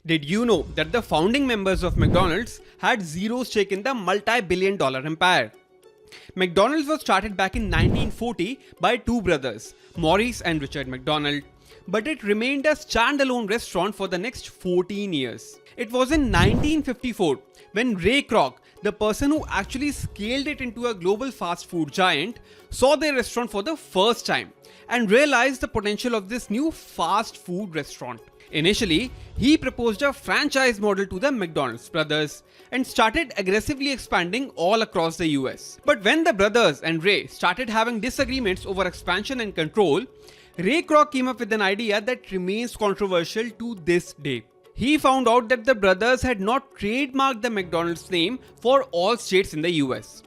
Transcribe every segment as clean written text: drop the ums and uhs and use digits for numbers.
Did you know that the founding members of McDonald's had zero stake in the multi-billion-dollar empire? McDonald's was started back in 1940 by two brothers, Maurice and Richard McDonald, but it remained a standalone restaurant for the next 14 years. It was in 1954 when Ray Kroc, the person who actually scaled it into a global fast food giant, saw their restaurant for the first time and realized the potential of this new fast food restaurant. Initially, he proposed a franchise model to the McDonald's brothers and started aggressively expanding all across the US. But when the brothers and Ray started having disagreements over expansion and control, Ray Kroc came up with an idea that remains controversial to this day. He found out that the brothers had not trademarked the McDonald's name for all states in the US.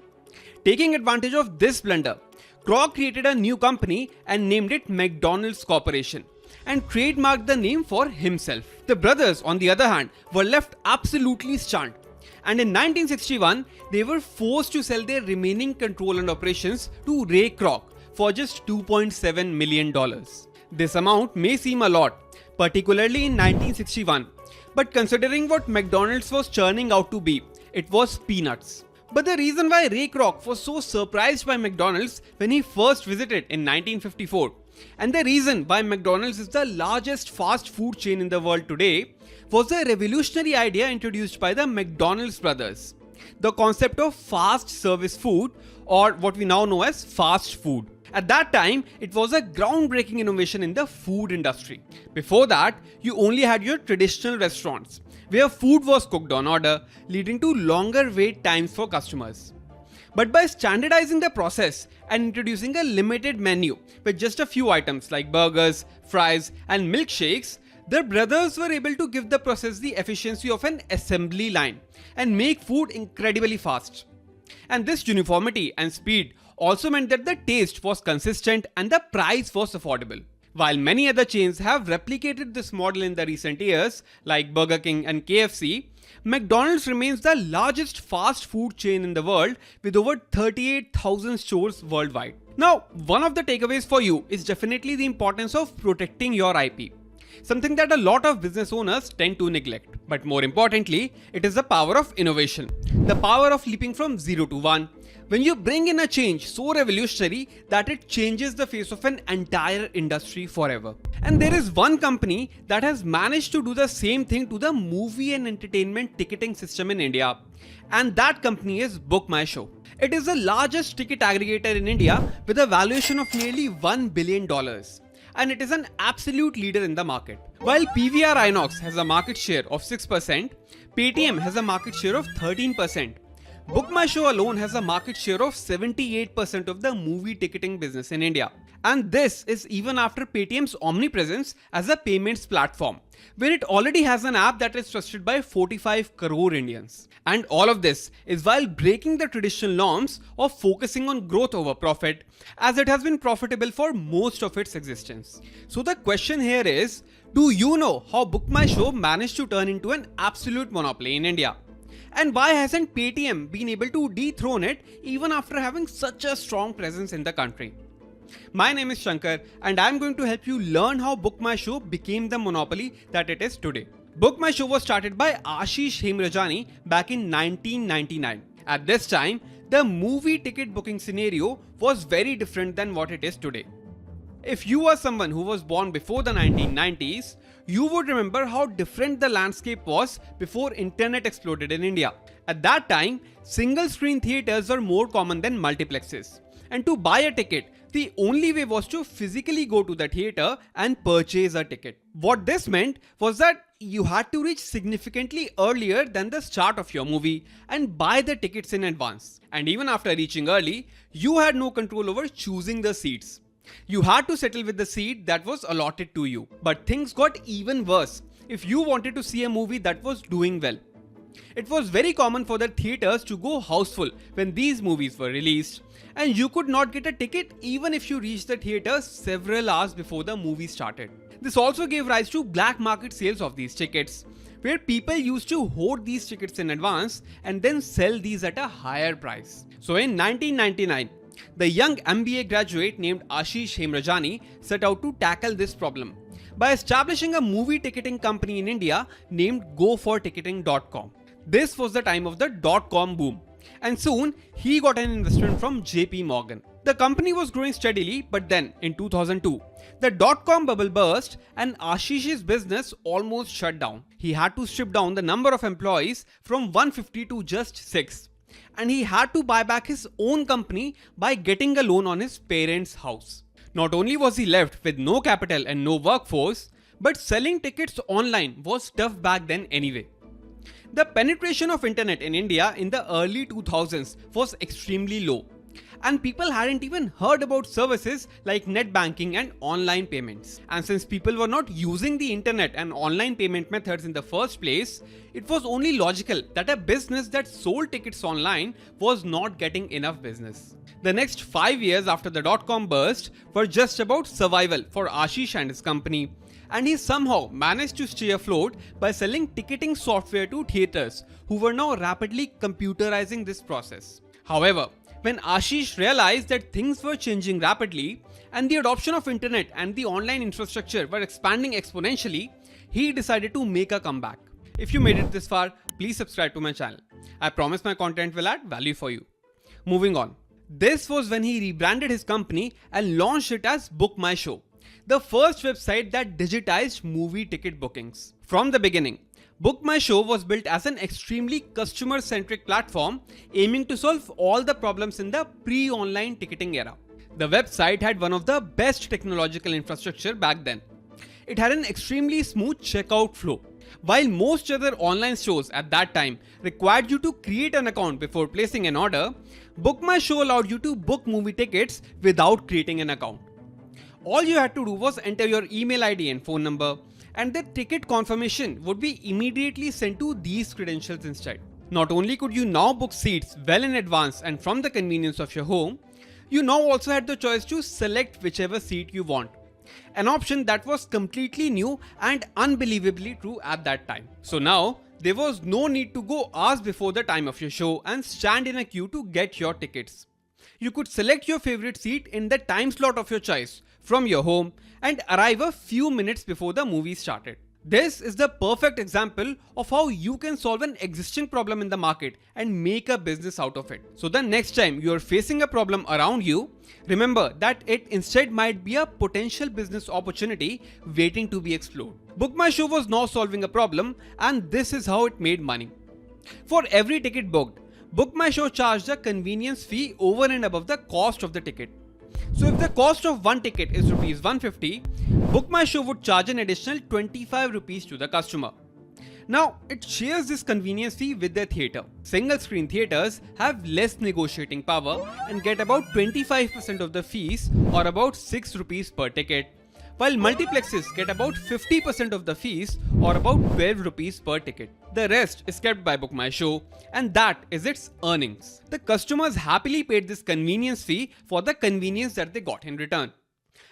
Taking advantage of this blunder, Kroc created a new company and named it McDonald's Corporation and trademarked the name for himself. The brothers, on the other hand, were left absolutely stunned. And in 1961, they were forced to sell their remaining control and operations to Ray Kroc for just $2.7 million. This amount may seem a lot, particularly in 1961, but considering what McDonald's was churning out to be, it was peanuts. But the reason why Ray Kroc was so surprised by McDonald's when he first visited in 1954, and the reason why McDonald's is the largest fast food chain in the world today, was a revolutionary idea introduced by the McDonald's brothers. The concept of fast service food, or what we now know as fast food. At that time, it was a groundbreaking innovation in the food industry. Before that, you only had your traditional restaurants, where food was cooked on order, leading to longer wait times for customers. But by standardizing the process and introducing a limited menu with just a few items like burgers, fries, and milkshakes, the brothers were able to give the process the efficiency of an assembly line and make food incredibly fast. And this uniformity and speed also meant that the taste was consistent and the price was affordable. While many other chains have replicated this model in the recent years, like Burger King and KFC, McDonald's remains the largest fast food chain in the world with over 38,000 stores worldwide. Now, one of the takeaways for you is definitely the importance of protecting your IP. Something that a lot of business owners tend to neglect. But more importantly, it is the power of innovation. The power of leaping from 0 to 1. When you bring in a change so revolutionary that it changes the face of an entire industry forever. And there is one company that has managed to do the same thing to the movie and entertainment ticketing system in India. And that company is BookMyShow. It is the largest ticket aggregator in India with a valuation of nearly $1 billion. And it is an absolute leader in the market. While PVR Inox has a market share of 6%, PayTM has a market share of 13%. BookMyShow alone has a market share of 78% of the movie ticketing business in India. And this is even after PayTM's omnipresence as a payments platform, where it already has an app that is trusted by 45 crore Indians. And all of this is while breaking the traditional norms of focusing on growth over profit, as it has been profitable for most of its existence. So the question here is, do you know how BookMyShow managed to turn into an absolute monopoly in India? And why hasn't PayTM been able to dethrone it even after having such a strong presence in the country? My name is Shankar and I am going to help you learn how BookMyShow became the monopoly that it is today. BookMyShow was started by Ashish Hemrajani back in 1999. At this time, the movie ticket booking scenario was very different than what it is today. If you are someone who was born before the 1990s, you would remember how different the landscape was before internet exploded in India. At that time, single screen theaters were more common than multiplexes. And to buy a ticket, the only way was to physically go to the theater and purchase a ticket. What this meant was that you had to reach significantly earlier than the start of your movie and buy the tickets in advance. And even after reaching early, you had no control over choosing the seats. You had to settle with the seat that was allotted to you. But things got even worse if you wanted to see a movie that was doing well. It was very common for the theaters to go houseful when these movies were released, and you could not get a ticket even if you reached the theater several hours before the movie started. This also gave rise to black market sales of these tickets, where people used to hoard these tickets in advance and then sell these at a higher price. So in 1999, the young MBA graduate named Ashish Hemrajani set out to tackle this problem by establishing a movie ticketing company in India named GoForTicketing.com. This was the time of the dot-com boom, and soon he got an investment from JP Morgan. The company was growing steadily, but then in 2002, the dot-com bubble burst and Ashish's business almost shut down. He had to strip down the number of employees from 150 to just 6. And he had to buy back his own company by getting a loan on his parents' house. Not only was he left with no capital and no workforce, but selling tickets online was tough back then anyway. The penetration of internet in India in the early 2000s was extremely low, and people hadn't even heard about services like net banking and online payments. And since people were not using the internet and online payment methods in the first place, it was only logical that a business that sold tickets online was not getting enough business. The next 5 years after the dot-com burst were just about survival for Ashish and his company, and he somehow managed to stay afloat by selling ticketing software to theatres who were now rapidly computerizing this process. However, when Ashish realized that things were changing rapidly and the adoption of internet and the online infrastructure were expanding exponentially, he decided to make a comeback. If you made it this far, please subscribe to my channel. I promise my content will add value for you. Moving on. This was when he rebranded his company and launched it as BookMyShow, the first website that digitized movie ticket bookings. From the beginning, BookMyShow was built as an extremely customer-centric platform aiming to solve all the problems in the pre-online ticketing era. The website had one of the best technological infrastructure back then. It had an extremely smooth checkout flow. While most other online stores at that time required you to create an account before placing an order, BookMyShow allowed you to book movie tickets without creating an account. All you had to do was enter your email ID and phone number, and the ticket confirmation would be immediately sent to these credentials instead. Not only could you now book seats well in advance and from the convenience of your home, you now also had the choice to select whichever seat you want. An option that was completely new and unbelievably true at that time. So now, there was no need to go hours before the time of your show and stand in a queue to get your tickets. You could select your favorite seat in the time slot of your choice from your home and arrive a few minutes before the movie started. This is the perfect example of how you can solve an existing problem in the market and make a business out of it. So the next time you are facing a problem around you, remember that it instead might be a potential business opportunity waiting to be explored. BookMyShow was now solving a problem, and this is how it made money. For every ticket booked, BookMyShow charged a convenience fee over and above the cost of the ticket. So if the cost of one ticket is Rs 150, BookMyShow would charge an additional 25 rupees to the customer. Now, it shares this convenience fee with the theatre. Single screen theatres have less negotiating power and get about 25% of the fees, or about 6 rupees per ticket, while multiplexes get about 50% of the fees, or about 12 rupees per ticket. The rest is kept by BookMyShow, and that is its earnings. The customers happily paid this convenience fee for the convenience that they got in return.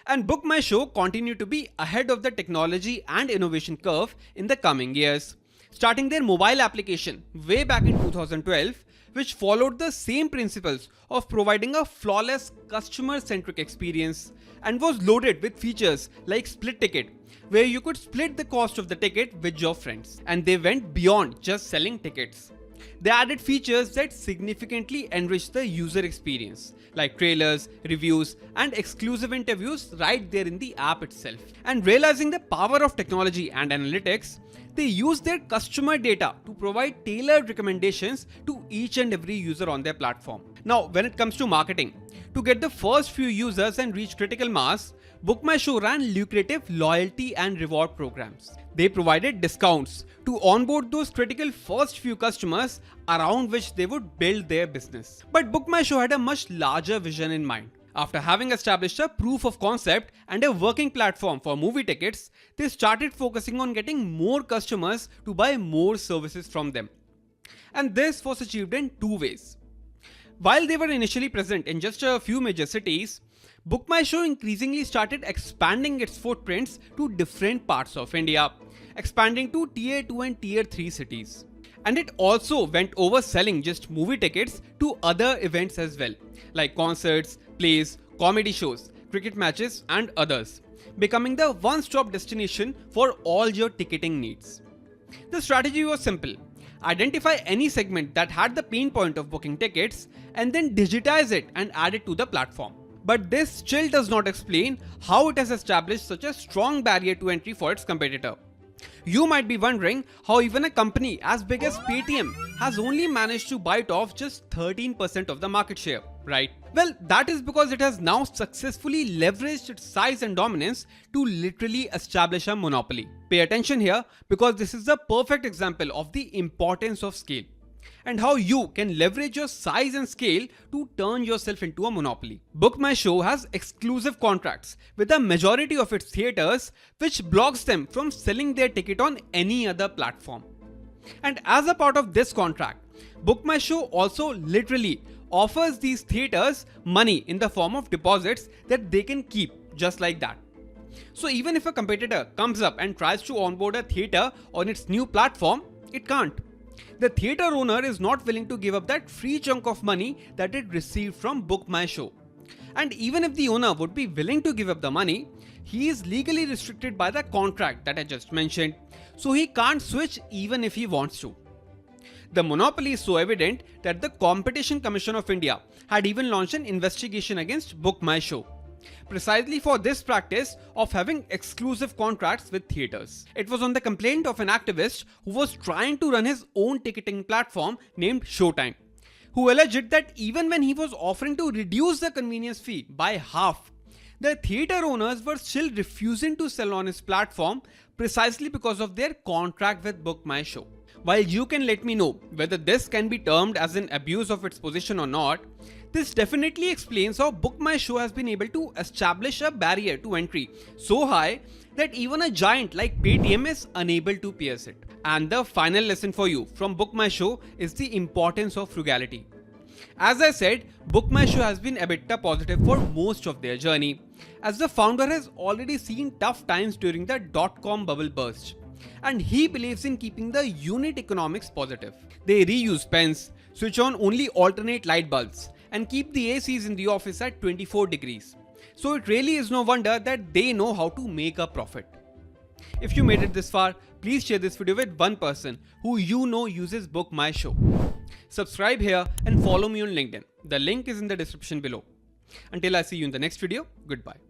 And BookMyShow continued to be ahead of the technology and innovation curve in the coming years, starting their mobile application way back in 2012, which followed the same principles of providing a flawless customer-centric experience and was loaded with features like Split Ticket, where you could split the cost of the ticket with your friends. And they went beyond just selling tickets. They added features that significantly enriched the user experience, like trailers, reviews, and exclusive interviews right there in the app itself. And realizing the power of technology and analytics, they use their customer data to provide tailored recommendations to each and every user on their platform. Now, when it comes to marketing, to get the first few users and reach critical mass, BookMyShow ran lucrative loyalty and reward programs. They provided discounts to onboard those critical first few customers around which they would build their business. But BookMyShow had a much larger vision in mind. After having established a proof of concept and a working platform for movie tickets, they started focusing on getting more customers to buy more services from them. And this was achieved in two ways. While they were initially present in just a few major cities, BookMyShow increasingly started expanding its footprints to different parts of India, expanding to Tier 2 and Tier 3 cities. And it also went over selling just movie tickets to other events as well, like concerts, plays, comedy shows, cricket matches, and others, becoming the one-stop destination for all your ticketing needs. The strategy was simple. Identify any segment that had the pain point of booking tickets and then digitize it and add it to the platform. But this still does not explain how it has established such a strong barrier to entry for its competitor. You might be wondering how even a company as big as PayTM has only managed to bite off just 13% of the market share, right? Well, that is because it has now successfully leveraged its size and dominance to literally establish a monopoly. Pay attention here because this is the perfect example of the importance of scale and how you can leverage your size and scale to turn yourself into a monopoly. BookMyShow has exclusive contracts with the majority of its theatres, which blocks them from selling their ticket on any other platform. And as a part of this contract, BookMyShow also literally offers these theatres money in the form of deposits that they can keep just like that. So even if a competitor comes up and tries to onboard a theatre on its new platform, it can't. The theatre owner is not willing to give up that free chunk of money that it received from BookMyShow. And even if the owner would be willing to give up the money, he is legally restricted by the contract that I just mentioned, so he can't switch even if he wants to. The monopoly is so evident that the Competition Commission of India had even launched an investigation against BookMyShow, precisely for this practice of having exclusive contracts with theatres. It was on the complaint of an activist who was trying to run his own ticketing platform named Showtime, who alleged that even when he was offering to reduce the convenience fee by half, the theatre owners were still refusing to sell on his platform precisely because of their contract with BookMyShow. While you can let me know whether this can be termed as an abuse of its position or not, this definitely explains how BookMyShow has been able to establish a barrier to entry so high that even a giant like PayTM is unable to pierce it. And the final lesson for you from BookMyShow is the importance of frugality. As I said, BookMyShow has been EBITDA positive for most of their journey, as the founder has already seen tough times during the dot-com bubble burst. And he believes in keeping the unit economics positive. They reuse pens, switch on only alternate light bulbs, and keep the ACs in the office at 24 degrees. So it really is no wonder that they know how to make a profit. If you made it this far, please share this video with one person who you know uses BookMyShow. Subscribe here and follow me on LinkedIn. The link is in the description below. Until I see you in the next video, goodbye.